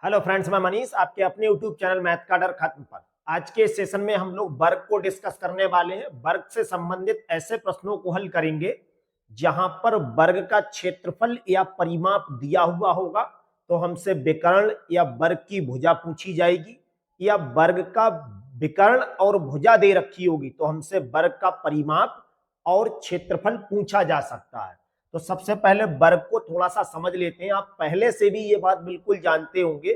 Hello friends, मैं मनीष आपके अपने यूट्यूब चैनल मैथ का डर खत्म पर। आज के इस सेशन में हम लोग वर्ग को डिस्कस करने वाले हैं। वर्ग से संबंधित ऐसे प्रश्नों को हल करेंगे जहां पर वर्ग का क्षेत्रफल या परिमाप दिया हुआ होगा तो हमसे विकर्ण या वर्ग की भुजा पूछी जाएगी, या वर्ग का विकर्ण और भुजा दे रखी होगी तो हमसे वर्ग का परिमाप और क्षेत्रफल पूछा जा सकता है। तो सबसे पहले वर्ग को थोड़ा सा समझ लेते हैं। आप पहले से भी ये बात बिल्कुल जानते होंगे,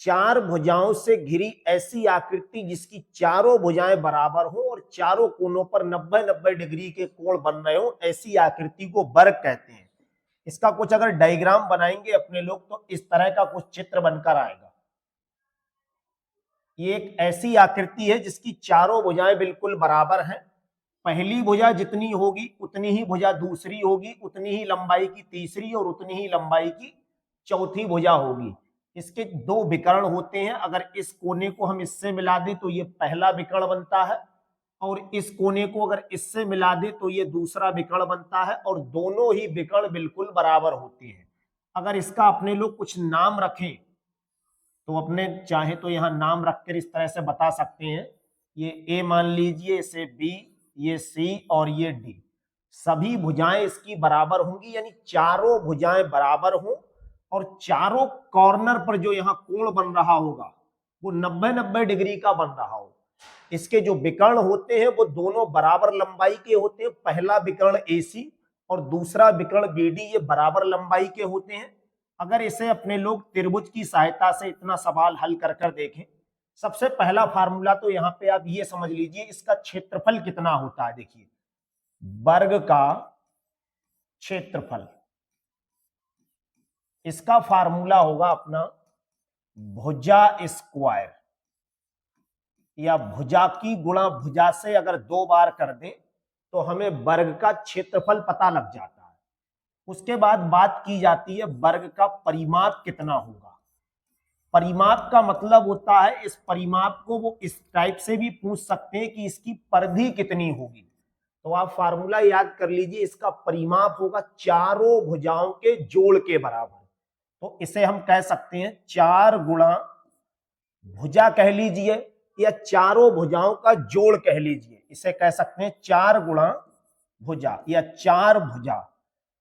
चार भुजाओं से घिरी ऐसी आकृति जिसकी चारों भुजाएं बराबर हो और चारों कोनों पर 90-90 डिग्री के कोण बन रहे हो, ऐसी आकृति को वर्ग कहते हैं। इसका कुछ अगर डायग्राम बनाएंगे अपने लोग तो इस तरह का कुछ चित्र बनकर आएगा। ये एक ऐसी आकृति है जिसकी चारों भुजाएं बिल्कुल बराबर हैं। पहली भुजा जितनी होगी उतनी ही भुजा दूसरी होगी, उतनी ही लंबाई की तीसरी और उतनी ही लंबाई की चौथी भुजा होगी। इसके दो विकर्ण होते हैं। अगर इस कोने को हम इससे मिला दें तो ये पहला विकर्ण बनता है, और इस कोने को अगर इससे मिला दें तो ये दूसरा विकर्ण बनता है, और दोनों ही विकर्ण बिल्कुल बराबर होते हैं। अगर इसका अपने लोग कुछ नाम रखें तो अपने चाहे तो यहाँ नाम रखकर इस तरह से बता सकते हैं। ये ए मान लीजिए, इसे बी, ये सी और ये डी। सभी भुजाएं इसकी बराबर होंगी, यानी चारों भुजाएं बराबर हों और चारों कॉर्नर पर जो यहाँ कोण बन रहा होगा वो 90-90 डिग्री का बन रहा हो। इसके जो विकर्ण होते हैं वो दोनों बराबर लंबाई के होते हैं। पहला विकर्ण AC और दूसरा विकर्ण BD, ये बराबर लंबाई के होते हैं। अगर इसे अपने लोग त्रिभुज की सहायता से इतना सवाल हल कर कर देखें, सबसे पहला फार्मूला तो यहाँ पे आप ये समझ लीजिए, इसका क्षेत्रफल कितना होता है। देखिए, वर्ग का क्षेत्रफल, इसका फार्मूला होगा अपना भुजा स्क्वायर, या भुजा की गुणा भुजा से अगर 2 बार कर दें तो हमें वर्ग का क्षेत्रफल पता लग जाता है। उसके बाद बात की जाती है वर्ग का परिमाप कितना होगा। परिमाप का मतलब होता है, इस परिमाप को वो इस टाइप से भी पूछ सकते हैं कि इसकी परिधि कितनी होगी। तो आप फार्मूला याद कर लीजिए, इसका परिमाप होगा चारों भुजाओं के जोड़ के बराबर। तो इसे हम कह सकते हैं 4 गुणा भुजा कह लीजिए, या चारों भुजाओं का जोड़ कह लीजिए। इसे कह सकते हैं 4 गुणा भुजा या 4 भुजा।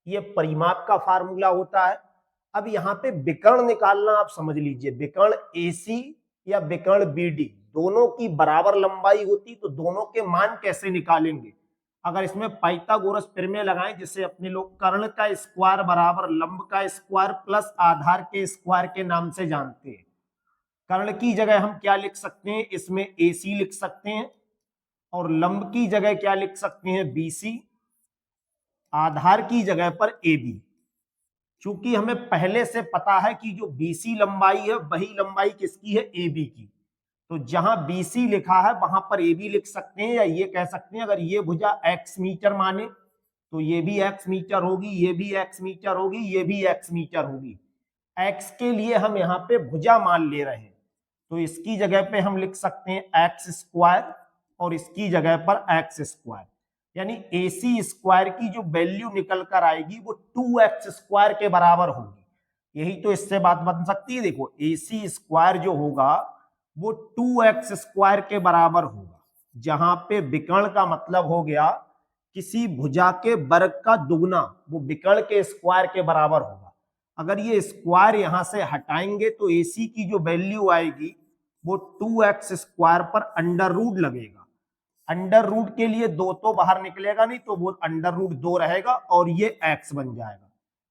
ये परिमाप का फार्मूला होता है। अब यहाँ पे विकर्ण निकालना आप समझ लीजिए, विकर्ण AC या विकर्ण BD दोनों की बराबर लंबाई होती तो दोनों के मान कैसे निकालेंगे। अगर इसमें पाइथागोरस प्रमेय लगाएं, जिससे अपने लोग कर्ण का स्क्वायर बराबर लंब का स्क्वायर प्लस आधार के स्क्वायर के नाम से जानते हैं। कर्ण की जगह हम क्या लिख सकते हैं, इसमें AC लिख सकते हैं, और लंब की जगह क्या लिख सकते हैं, BC, आधार की जगह पर AB। चूंकि हमें पहले से पता है कि जो BC लंबाई है वही लंबाई किसकी है, AB की, तो जहां BC लिखा है वहां पर AB लिख सकते हैं, या ये कह सकते हैं अगर ये भुजा x मीटर माने तो ये भी x मीटर होगी, ये भी x मीटर होगी, ये भी x मीटर होगी। x के लिए हम यहाँ पे भुजा मान ले रहे हैं तो इसकी जगह पे हम लिख सकते हैं x स्क्वायर, और इसकी जगह पर x स्क्वायर, यानी AC स्क्वायर की जो वैल्यू निकल कर आएगी वो 2x स्क्वायर के बराबर होगी। यही तो इससे बात बन सकती है। देखो, AC स्क्वायर जो होगा वो 2x स्क्वायर के बराबर होगा, जहां पे विकर्ण का मतलब हो गया किसी भुजा के वर्ग का दुगना, वो विकर्ण के स्क्वायर के बराबर होगा। अगर ये स्क्वायर यहां से हटाएंगे तो AC की जो वैल्यू आएगी वो 2x स्क्वायर पर अंडर रूट लगेगा। अंडर रूट के लिए 2 तो बाहर निकलेगा नहीं, तो वो अंडर रूट 2 रहेगा और ये x बन जाएगा।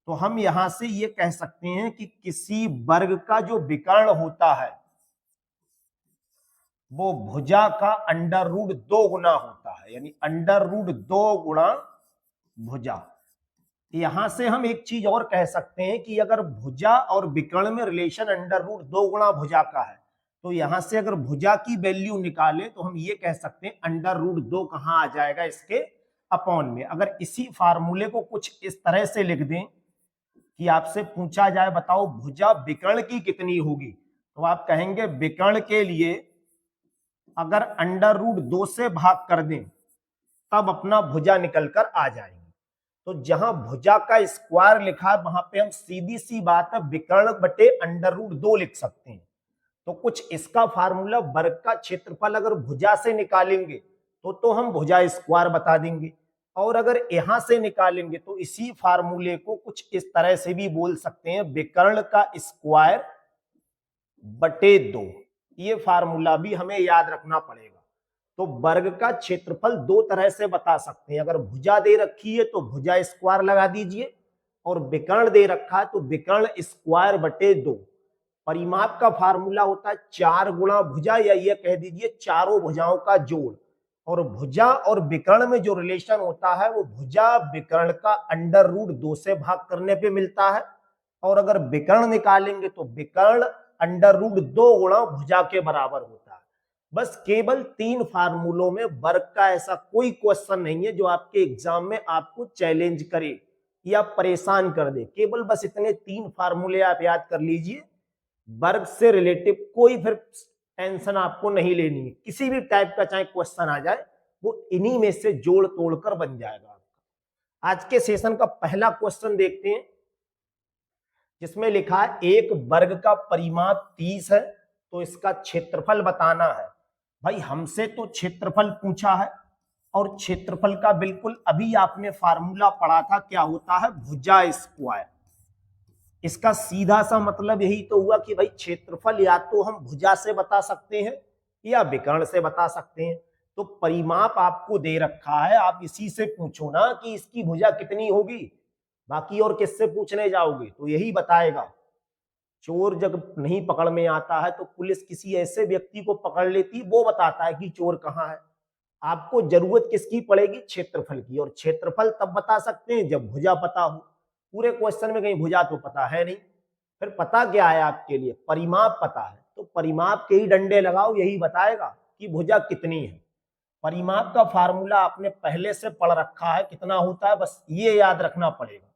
तो हम यहां से ये कह सकते हैं कि किसी वर्ग का जो विकर्ण होता है वो भुजा का अंडर रूट 2 गुना होता है, यानी अंडर रूट 2 गुणा भुजा। यहां से हम एक चीज और कह सकते हैं कि अगर भुजा और विकर्ण में रिलेशन अंडर रूट 2 गुणा भुजा का है तो यहां से अगर भुजा की वैल्यू निकालें तो हम ये कह सकते हैं अंडर रूट 2 कहां आ जाएगा, इसके अपॉन में। अगर इसी फार्मूले को कुछ इस तरह से लिख दें कि आपसे पूछा जाए बताओ भुजा विकर्ण की कितनी होगी, तो आप कहेंगे विकर्ण के लिए अगर अंडर रूट 2 से भाग कर दें तब अपना भुजा निकल कर आ जाएंगे। तो जहां भुजा का स्क्वायर लिखा है वहां पे हम सीधी सी बात है विकर्ण बटे √2 लिख सकते हैं। तो कुछ इसका फार्मूला वर्ग का क्षेत्रफल अगर भुजा से निकालेंगे तो हम भुजा स्क्वायर बता देंगे, और अगर यहां से निकालेंगे तो इसी फार्मूले को कुछ इस तरह से भी बोल सकते हैं विकर्ण का स्क्वायर बटे 2। ये फार्मूला भी हमें याद रखना पड़ेगा। तो वर्ग का क्षेत्रफल दो तरह से बता सकते हैं, अगर भुजा दे रखी है तो भुजा स्क्वायर लगा दीजिए, और विकर्ण दे रखा है तो विकर्ण स्क्वायर बटे 2। परिमाप का फार्मूला होता है 4 गुणा भुजा, या ये कह दीजिए चारों भुजाओं का जोड़। और भुजा और विकर्ण में जो रिलेशन होता है वो भुजा विकर्ण का √2 से भाग करने पे मिलता है, और अगर विकर्ण निकालेंगे तो विकर्ण √2 गुणा भुजा के बराबर होता है। बस केवल 3 फार्मूलों में वर्ग का ऐसा कोई क्वेश्चन नहीं है जो आपके एग्जाम में आपको चैलेंज करे या परेशान कर दे। केवल बस इतने 3 फार्मूले आप याद कर लीजिए, वर्ग से रिलेटिव कोई फिर टेंशन आपको नहीं लेनी है। किसी भी टाइप का चाहे क्वेश्चन आ जाए वो इन्हीं में से जोड़ तोड़कर बन जाएगा आपका। आज के सेशन का पहला क्वेश्चन देखते हैं, जिसमें लिखा है एक वर्ग का परिमाप 30 है तो इसका क्षेत्रफल बताना है। भाई हमसे तो क्षेत्रफल पूछा है, और क्षेत्रफल का बिल्कुल अभी आपने फार्मूला पढ़ा था, क्या होता है भुजा स्क्वायर। इसका सीधा सा मतलब यही तो हुआ कि भाई क्षेत्रफल या तो हम भुजा से बता सकते हैं या विकर्ण से बता सकते हैं। तो परिमाप आपको दे रखा है, आप इसी से पूछो ना कि इसकी भुजा कितनी होगी, बाकी और किससे पूछने जाओगे, तो यही बताएगा। चोर जब नहीं पकड़ में आता है तो पुलिस किसी ऐसे व्यक्ति को पकड़ लेती, वो बताता है कि चोर कहाँ है। आपको जरूरत किसकी पड़ेगी, क्षेत्रफल की, और क्षेत्रफल तब बता सकते हैं जब भुजा पता हो। पूरे क्वेश्चन में कहीं भुजा तो पता है नहीं, फिर पता क्या है आपके लिए, परिमाप पता है। तो परिमाप के ही डंडे लगाओ, यही बताएगा कि भुजा कितनी है। परिमाप का फार्मूला आपने पहले से पढ़ रखा है, कितना होता है बस ये याद रखना पड़ेगा।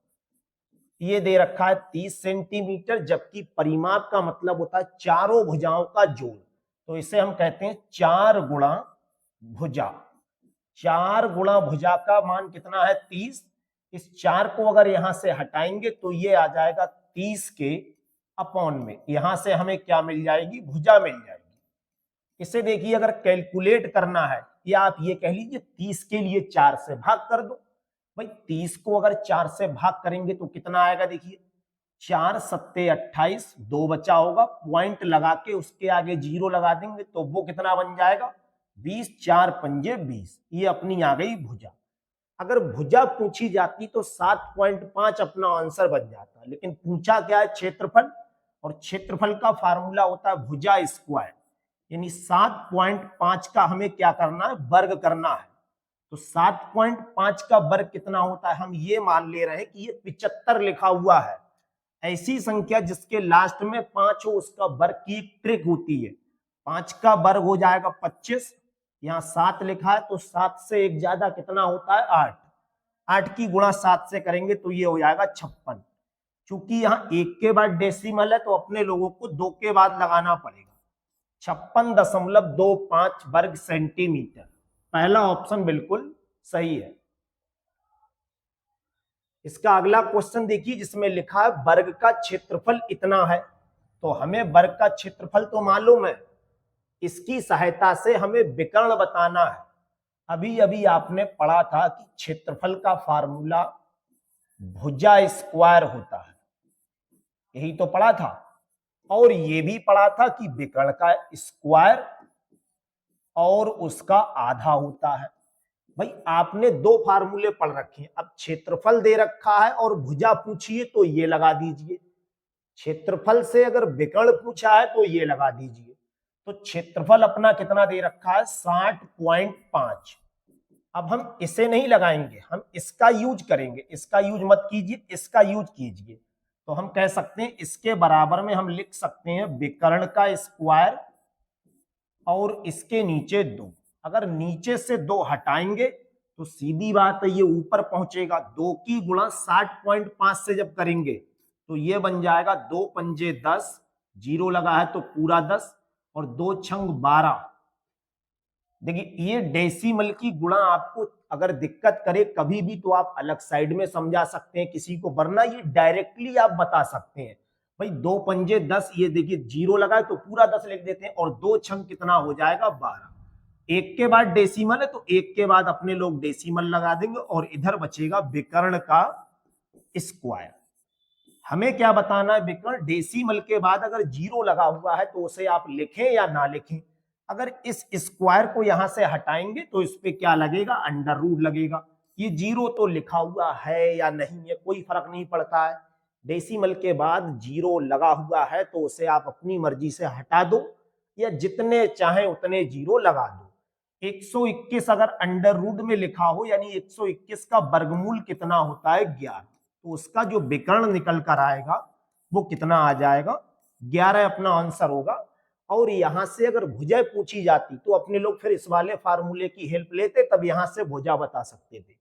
ये दे रखा है 30 सेंटीमीटर, जबकि परिमाप का मतलब होता है चारों भुजाओं का जोड़। तो इसे हम कहते हैं 4 गुणा भुजा। 4 गुणा भुजा का मान कितना है 30। इस 4 को अगर यहां से हटाएंगे तो ये आ जाएगा 30 के अपॉन में, यहां से हमें क्या मिल जाएगी, भुजा मिल जाएगी। इसे देखिए अगर कैलकुलेट करना है, या आप ये कह लीजिए 30 के लिए 4 से भाग कर दो। भाई 30 को अगर 4 से भाग करेंगे तो कितना आएगा, देखिए 4 सत्ते 28, 2 बचा होगा, पॉइंट लगा के उसके आगे 0 लगा देंगे तो वो कितना बन जाएगा 20, 4 पंजे 20। ये अपनी आ गई भुजा। अगर भुजा पूछी जाती तो 7.5 अपना आंसर बन जाता, लेकिन पूछा क्या है क्षेत्रफल, और क्षेत्रफल का फार्मूला होता है भुजा स्क्वायर, यानी 7.5 का हमें क्या करना है, वर्ग करना है। तो 7.5 का वर्ग कितना होता है, हम ये मान ले रहे हैं कि ये 75 लिखा हुआ है। ऐसी संख्या जिसके लास्ट में 5 हो उसका वर्ग की एक ट्रिक होती है। 5 का वर्ग हो जाएगा 25, यहाँ 7 लिखा है तो 7 से एक ज्यादा कितना होता है 8। 8 की गुणा 7 से करेंगे तो ये हो जाएगा 56। चूंकि यहाँ 1 के बाद डेसिमल है तो अपने लोगों को 2 के बाद लगाना पड़ेगा। 56.25 वर्ग सेंटीमीटर, पहला ऑप्शन बिल्कुल सही है। इसका अगला क्वेश्चन देखिए, जिसमें लिखा है वर्ग का क्षेत्रफल इतना है। तो हमें वर्ग का क्षेत्रफल तो मालूम है, इसकी सहायता से हमें विकर्ण बताना है। अभी अभी आपने पढ़ा था कि क्षेत्रफल का फार्मूला भुजा स्क्वायर होता है, यही तो पढ़ा था। और ये भी पढ़ा था कि विकर्ण का स्क्वायर और उसका आधा होता है। भाई आपने 2 फार्मूले पढ़ रखे हैं, अब क्षेत्रफल दे रखा है और भुजा पूछिए तो ये लगा दीजिए। क्षेत्रफल से अगर विकर्ण पूछा है तो ये लगा दीजिए। तो क्षेत्रफल अपना कितना दे रखा है 60.5। अब हम इसे नहीं लगाएंगे, हम इसका यूज करेंगे। इसका यूज मत कीजिए, इसका यूज कीजिए। तो हम कह सकते हैं इसके बराबर में हम लिख सकते हैं विकर्ण का स्क्वायर और इसके नीचे 2। अगर नीचे से 2 हटाएंगे तो सीधी बात है ये ऊपर पहुंचेगा। 2 की गुणा 60.5 से जब करेंगे तो ये बन जाएगा 2 पंजे 10, 0 लगा है तो पूरा 10, और 2 छंग 12। देखिए ये डेसिमल की गुणा आपको अगर दिक्कत करे कभी भी तो आप अलग साइड में समझा सकते हैं किसी को, वरना ये डायरेक्टली आप बता सकते हैं। भाई 2 पंजे 10, ये देखिए 0 लगाए तो पूरा 10 लिख देते हैं, और 2 छंग कितना हो जाएगा 12। एक के बाद डेसिमल है तो एक के बाद अपने लोग डेसिमल लगा देंगे, और इधर बचेगा विकर्ण का स्क्वायर। हमें क्या बताना है, विकर्ण डेसिमल के बाद अगर 0 लगा हुआ है तो उसे आप लिखें या ना लिखें। अगर इस स्क्वायर को यहां से हटाएंगे तो इस पे क्या लगेगा, अंडर रूट लगेगा। ये 0 तो लिखा हुआ है या नहीं है कोई फर्क नहीं पड़ता है, डेसिमल के बाद 0 लगा हुआ है तो उसे आप अपनी मर्जी से हटा दो, या जितने चाहे उतने 0 लगा दो। 121 अगर अंडर रूट में लिखा हो, यानी 121 का वर्गमूल कितना होता है 11, तो उसका जो विकर्ण निकल कर आएगा वो कितना आ जाएगा 11 अपना आंसर होगा। और यहां से अगर भुजा पूछी जाती तो अपने लोग फिर इस वाले फार्मूले की हेल्प लेते, तब यहां से भुजा बता सकते थे।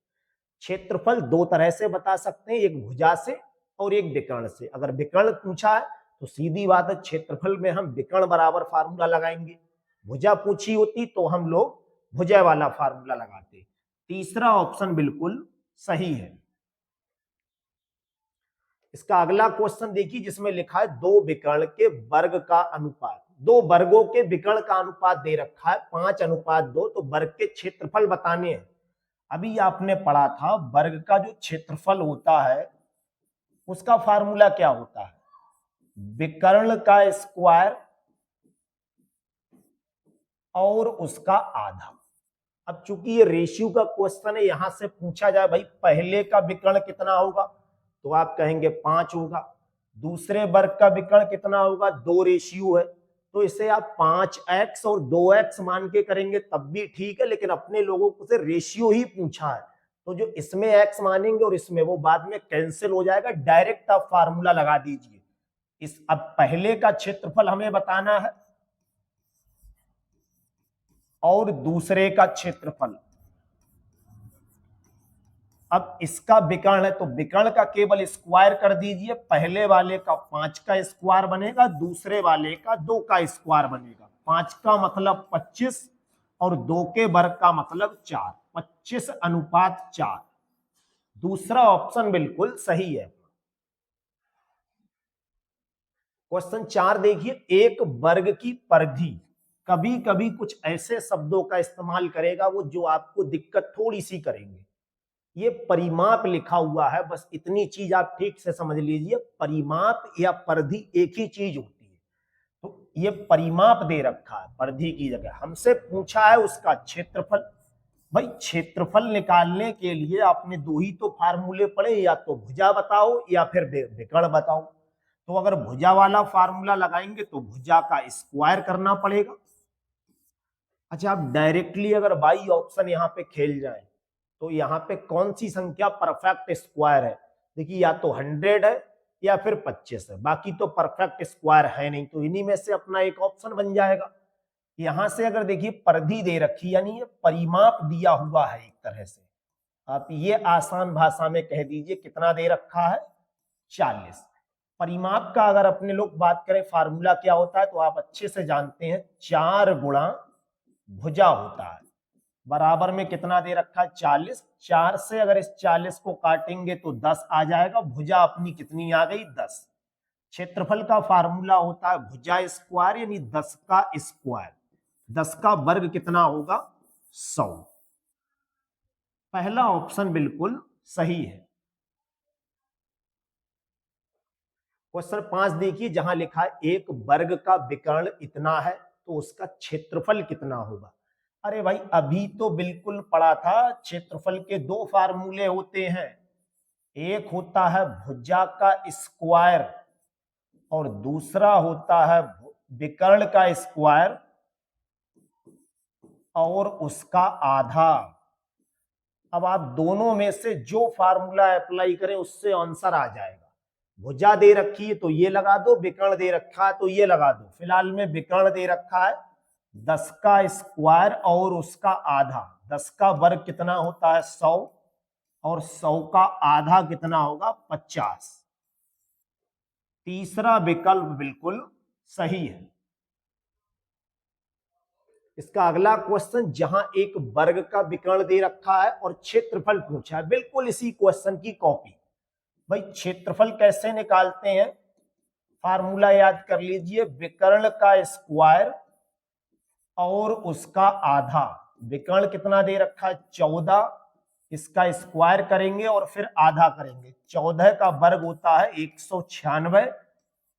क्षेत्रफल दो तरह से बता सकते हैं, एक भुजा से और एक विकर्ण से। अगर विकर्ण पूछा है तो सीधी बात है, क्षेत्रफल में हम विकर्ण बराबर फार्मूला लगाएंगे। भुजा पूछी होती तो हम लोग भुजा वाला फार्मूला लगाते। तीसरा ऑप्शन बिल्कुल सही है। इसका अगला क्वेश्चन देखिए, जिसमें लिखा है दो विकर्ण के वर्ग का अनुपात। दो वर्गों के विकर्ण का अनुपात दे रखा है 5:2, तो वर्ग के क्षेत्रफल बताने हैं। अभी आपने पढ़ा था वर्ग का जो क्षेत्रफल होता है उसका फार्मूला क्या होता है, विकर्ण का स्क्वायर और उसका आधा। अब चूंकि ये रेशियो का क्वेश्चन है, यहां से पूछा जाए भाई पहले का विकर्ण कितना होगा, तो आप कहेंगे 5 होगा। दूसरे वर्ग का विकर्ण कितना होगा, 2 रेशियो है, तो इसे आप 5x और 2x मान के करेंगे तब भी ठीक है, लेकिन अपने लोगों को से रेशियो ही पूछा है, तो जो इसमें x मानेंगे और इसमें, वो बाद में कैंसिल हो जाएगा। डायरेक्ट आप फार्मूला लगा दीजिए। अब पहले का क्षेत्रफल हमें बताना है और दूसरे का क्षेत्रफल। अब इसका विकर्ण है तो विकर्ण का केवल स्क्वायर कर दीजिए। पहले वाले का 5 का स्क्वायर बनेगा, दूसरे वाले का 2 का स्क्वायर बनेगा। 5 का मतलब 25 और 2 के वर्ग का मतलब 4, 25:4। दूसरा ऑप्शन बिल्कुल सही है। क्वेश्चन 4 देखिए, एक वर्ग की परिधि। कभी कभी कुछ ऐसे शब्दों का इस्तेमाल करेगा वो जो आपको दिक्कत थोड़ी सी करेंगे। ये परिमाप लिखा हुआ है, बस इतनी चीज आप ठीक से समझ लीजिए, परिमाप या परिधि एक ही चीज होती है। तो ये परिमाप दे रखा है, परिधि की जगह हमसे पूछा है उसका क्षेत्रफल। भाई क्षेत्रफल निकालने के लिए आपने दो ही तो फार्मूले पढ़े, या तो भुजा बताओ या फिर विकर्ण बताओ। तो अगर भुजा वाला फार्मूला लगाएंगे तो भुजा का स्क्वायर करना पड़ेगा। अच्छा, आप डायरेक्टली अगर बाई ऑप्शन यहाँ पे खेल जाए तो यहाँ पे कौन सी संख्या परफेक्ट स्क्वायर है, देखिए या तो 100 है या फिर 25 है, बाकी तो परफेक्ट स्क्वायर है नहीं, तो इन्हीं में से अपना एक ऑप्शन बन जाएगा। यहां से अगर देखिए परिधि दे रखी, यानी ये परिमाप दिया हुआ है एक तरह से, आप ये आसान भाषा में कह दीजिए कितना दे रखा है 40। परिमाप का अगर अपने लोग बात करें फार्मूला क्या होता है तो आप अच्छे से जानते हैं, 4 गुणा भुजा होता है। बराबर में कितना दे रखा है 40। 4 से अगर इस 40 को काटेंगे तो 10 आ जाएगा, भुजा अपनी कितनी आ गई 10। क्षेत्रफल का फार्मूला होता है भुजा स्क्वायर, यानी 10 का स्क्वायर। 10 का वर्ग कितना होगा 100। पहला ऑप्शन बिल्कुल सही है। क्वेश्चन 5 देखिए, जहां लिखा है एक वर्ग का विकर्ण इतना है तो उसका क्षेत्रफल कितना होगा। अरे भाई अभी तो बिल्कुल पढ़ा था, क्षेत्रफल के दो फार्मूले होते हैं, एक होता है भुजा का स्क्वायर और दूसरा होता है विकर्ण का स्क्वायर और उसका आधा। अब आप दोनों में से जो फार्मूला अप्लाई करें उससे आंसर आ जाएगा। भुजा दे रखी है तो ये लगा दो, विकर्ण दे रखा है तो ये लगा दो। फिलहाल में विकर्ण दे रखा है 10 का स्क्वायर और उसका आधा। 10 का वर्ग कितना होता है 100 और 100 का आधा कितना होगा 50। तीसरा विकल्प बिल्कुल सही है। इसका अगला क्वेश्चन, जहां एक वर्ग का विकर्ण दे रखा है और क्षेत्रफल पूछा है, बिल्कुल इसी क्वेश्चन की कॉपी। भाई क्षेत्रफल कैसे निकालते हैं, फार्मूला याद कर लीजिए, विकर्ण का स्क्वायर और उसका आधा। विकर्ण कितना दे रखा है 14, इसका स्क्वायर करेंगे और फिर आधा करेंगे। 14 का वर्ग होता है 196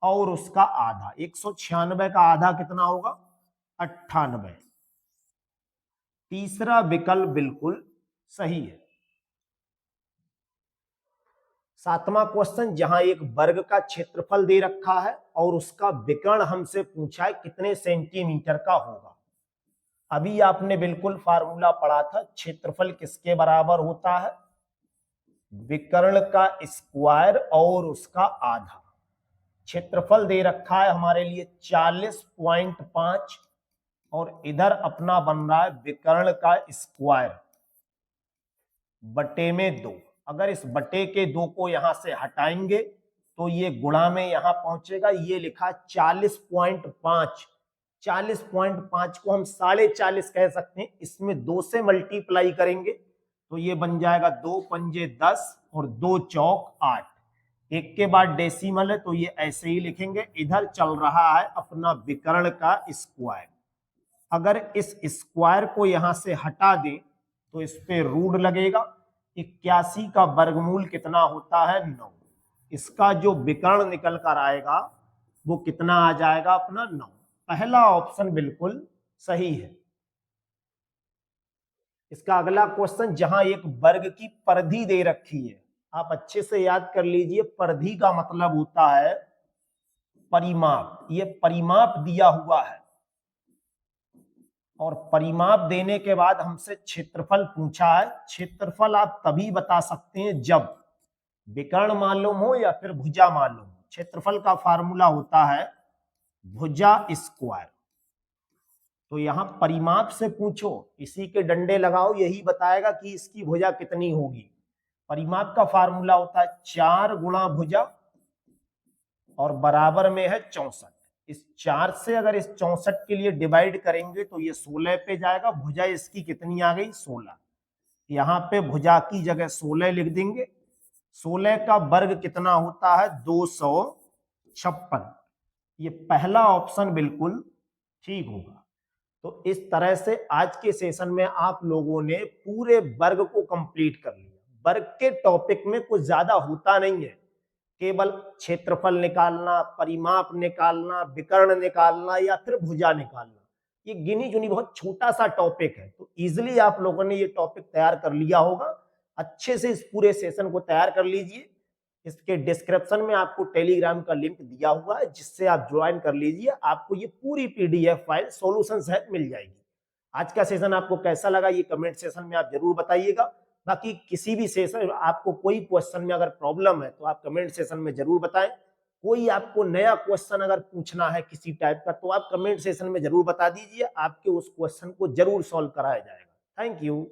और उसका आधा, 196 का आधा कितना होगा 98। तीसरा विकल्प बिल्कुल सही है। सातवां क्वेश्चन, जहां एक वर्ग का क्षेत्रफल दे रखा है और उसका विकर्ण हमसे पूछा है कितने सेंटीमीटर का होगा। अभी आपने बिल्कुल फार्मूला पढ़ा था, क्षेत्रफल किसके बराबर होता है, विकर्ण का स्क्वायर और उसका आधा। क्षेत्रफल दे रखा है हमारे लिए 40.5 और इधर अपना बन रहा है विकर्ण का स्क्वायर बटे में 2। अगर इस बटे के 2 को यहां से हटाएंगे तो ये गुणा में यहां पहुंचेगा। ये लिखा 40.5, 40.5 को हम 40.5 कह सकते हैं। इसमें 2 से मल्टीप्लाई करेंगे तो ये बन जाएगा 2 पंजे 10 और 2 चौक 8। एक के बाद डेसिमल है तो ये ऐसे ही लिखेंगे। इधर चल रहा है अपना विकर्ण का स्क्वायर। अगर इस स्क्वायर को यहां से हटा दें तो इस पे रूट लगेगा। 81 का वर्गमूल कितना होता है 9। इसका जो विकर्ण निकल कर आएगा वो कितना आ जाएगा अपना 9। पहला ऑप्शन बिल्कुल सही है। इसका अगला क्वेश्चन, जहां एक वर्ग की परिधि दे रखी है, आप अच्छे से याद कर लीजिए, परिधि का मतलब होता है परिमाप। ये परिमाप दिया हुआ है और परिमाप देने के बाद हमसे क्षेत्रफल पूछा है। क्षेत्रफल आप तभी बता सकते हैं जब विकर्ण मालूम हो या फिर भुजा मालूम हो। क्षेत्रफल का फार्मूला होता है भुजा स्क्वायर। तो यहां परिमाप से पूछो, इसी के डंडे लगाओ, यही बताएगा कि इसकी भुजा कितनी होगी। परिमाप का फार्मूला होता है 4 गुणा भुजा और बराबर में है 64। इस 4 से अगर इस 64 के लिए डिवाइड करेंगे तो ये 16 पे जाएगा। भुजा इसकी कितनी आ गई 16। यहाँ पे भुजा की जगह 16 लिख देंगे। 16 का वर्ग कितना होता है 256। ये पहला ऑप्शन बिल्कुल ठीक होगा। तो इस तरह से आज के सेशन में आप लोगों ने पूरे वर्ग को कंप्लीट कर लिया। वर्ग के टॉपिक में कुछ ज्यादा होता नहीं है, केवल क्षेत्रफल निकालना, परिमाप निकालना, विकर्ण निकालना या फिर भुजा निकालना। ये गिनी चुनी बहुत छोटा सा टॉपिक है। तो इजिली आप लोगों ने ये टॉपिक तैयार कर लिया होगा। अच्छे से इस पूरे सेशन को तैयार कर लीजिए। इसके डिस्क्रिप्शन में आपको टेलीग्राम का लिंक दिया हुआ है, जिससे आप ज्वाइन कर लीजिए। आपको ये पूरी पीडीएफ फाइल सॉल्यूशन सहित मिल जाएगी। आज का सेशन आपको कैसा लगा ये कमेंट सेशन में आप जरूर बताइएगा। बाकी किसी भी सेशन आपको कोई क्वेश्चन में अगर प्रॉब्लम है तो आप कमेंट सेशन में जरूर बताएं। कोई आपको नया क्वेश्चन अगर पूछना है किसी टाइप का तो आप कमेंट सेशन में जरूर बता दीजिए। आपके उस क्वेश्चन को जरूर सॉल्व कराया जाएगा। Thank you.